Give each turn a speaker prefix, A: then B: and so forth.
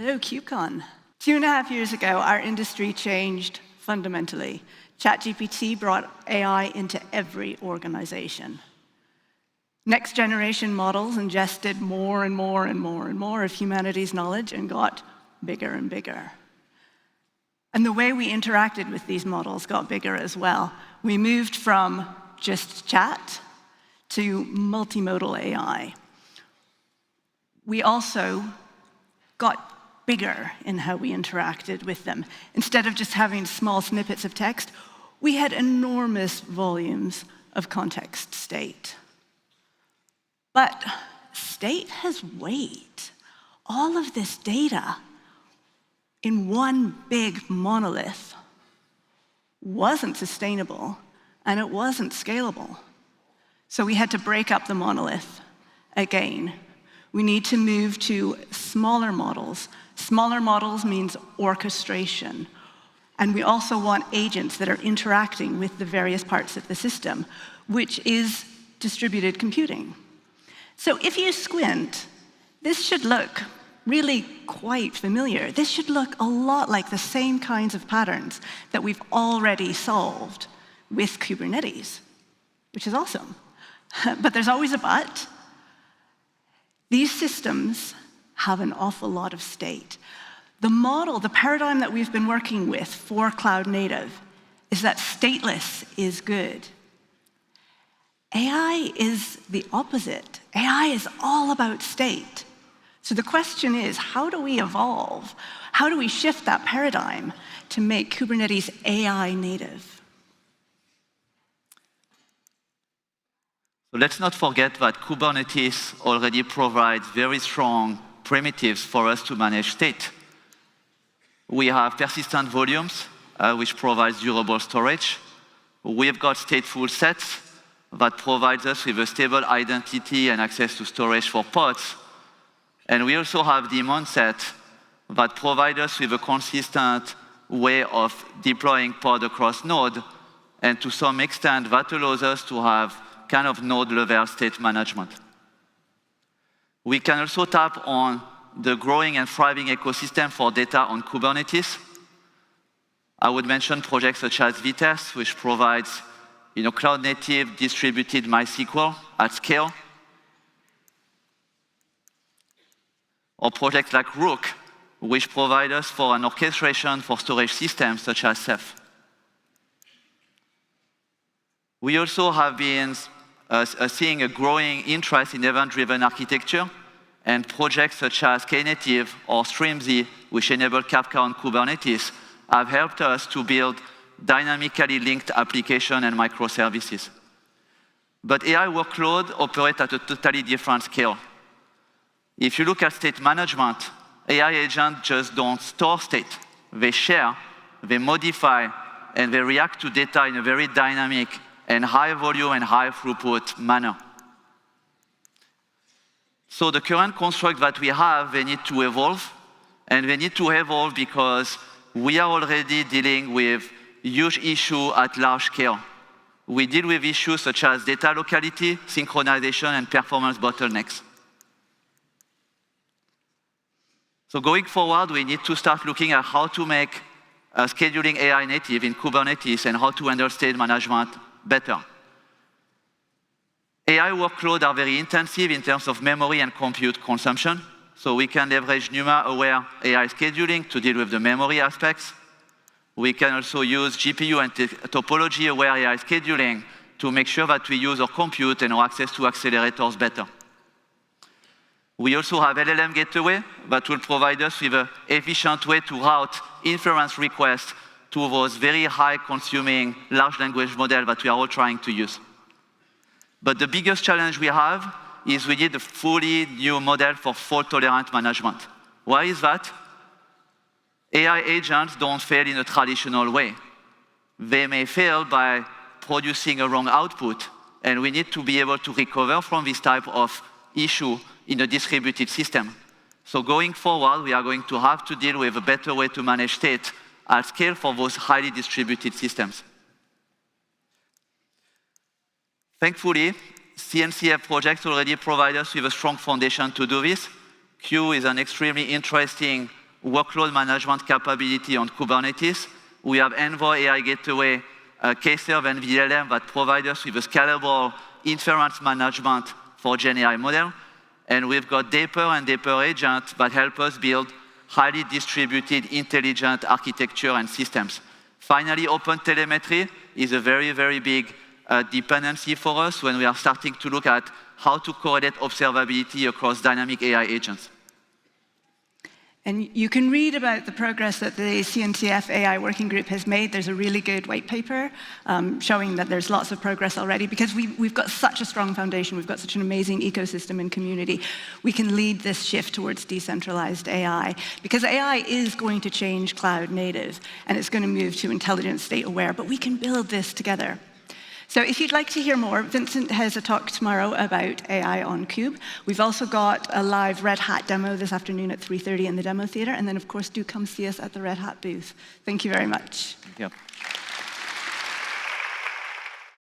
A: Hello, KubeCon. 2.5 years ago, our industry changed fundamentally. ChatGPT brought AI into every organization. Next generation models ingested more and more and more and more of humanity's knowledge and got bigger and bigger. And the way we interacted with these models got bigger as well. We moved from just chat to multimodal AI. We also got bigger in how we interacted with them. Instead of just having small snippets of text, we had enormous volumes of context state. But state has weight. All of this data in one big monolith wasn't sustainable, and it wasn't scalable. So we had to break up the monolith again. We need to move to smaller models. Smaller models means orchestration. And we also want agents that are interacting with the various parts of the system, which is distributed computing. So if you squint, this should look really quite familiar. This should look a lot like the same kinds of patterns that we've already solved with Kubernetes, which is awesome. But there's always a but. These systems have an awful lot of state. The paradigm that we've been working with for cloud native is that stateless is good. AI is the opposite. AI is all about state. So the question is, how do we evolve? How do we shift that paradigm to make Kubernetes AI native?
B: So let's not forget that Kubernetes already provides very strong primitives for us to manage state. We have persistent volumes, which provides durable storage. We've got stateful sets that provides us with a stable identity and access to storage for pods. And we also have daemon set that provide us with a consistent way of deploying pod across node. And to some extent, that allows us to have kind of node-level state management. We can also tap on the growing and thriving ecosystem for data on Kubernetes. I would mention projects such as Vitess, which provides cloud-native distributed MySQL at scale. Or projects like Rook, which provide us for an orchestration for storage systems such as Ceph. We also have been seeing a growing interest in event-driven architecture, and projects such as Keynote or Streamz, which enable Kafka on Kubernetes, have helped us to build dynamically linked applications and microservices. But AI workloads operate at a totally different scale. If you look at state management, AI agents just don't store state. They share, they modify, and they react to data in a very dynamic and high volume and high throughput manner. So the current construct that we have, they need to evolve, and they need to evolve because we are already dealing with huge issues at large scale. We deal with issues such as data locality, synchronization, and performance bottlenecks. So going forward, we need to start looking at how to make scheduling AI native in Kubernetes and how to handle state management better. AI workloads are very intensive in terms of memory and compute consumption. So we can leverage NUMA-aware AI scheduling to deal with the memory aspects. We can also use GPU and topology-aware AI scheduling to make sure that we use our compute and our access to accelerators better. We also have LLM Gateway that will provide us with an efficient way to route inference requests to those very high-consuming large language models that we are all trying to use. But the biggest challenge we have is we need a fully new model for fault-tolerant management. Why is that? AI agents don't fail in a traditional way. They may fail by producing a wrong output, and we need to be able to recover from this type of issue in a distributed system. So going forward, we are going to have to deal with a better way to manage state at scale for those highly distributed systems. Thankfully, CNCF projects already provide us with a strong foundation to do this. Q is an extremely interesting workload management capability on Kubernetes. We have Envoy AI Gateway, Kserve and VLM that provide us with a scalable inference management for Gen AI model. And we've got Deeper and Deeper agents that help us build highly distributed, intelligent architecture and systems. Finally, OpenTelemetry is a very, very big dependency for us when we are starting to look at how to correlate observability across dynamic AI agents.
A: And you can read about the progress that the CNCF AI working group has made. There's a really good white paper showing that there's lots of progress already because we've got such a strong foundation. We've got such an amazing ecosystem and community. We can lead this shift towards decentralized AI because AI is going to change cloud native and it's going to move to intelligent state aware, but we can build this together. So if you'd like to hear more, Vincent has a talk tomorrow about AI on Kube. We've also got a live Red Hat demo this afternoon at 3:30 in the demo theater. And then, of course, do come see us at the Red Hat booth. Thank you very much.
B: Thank you.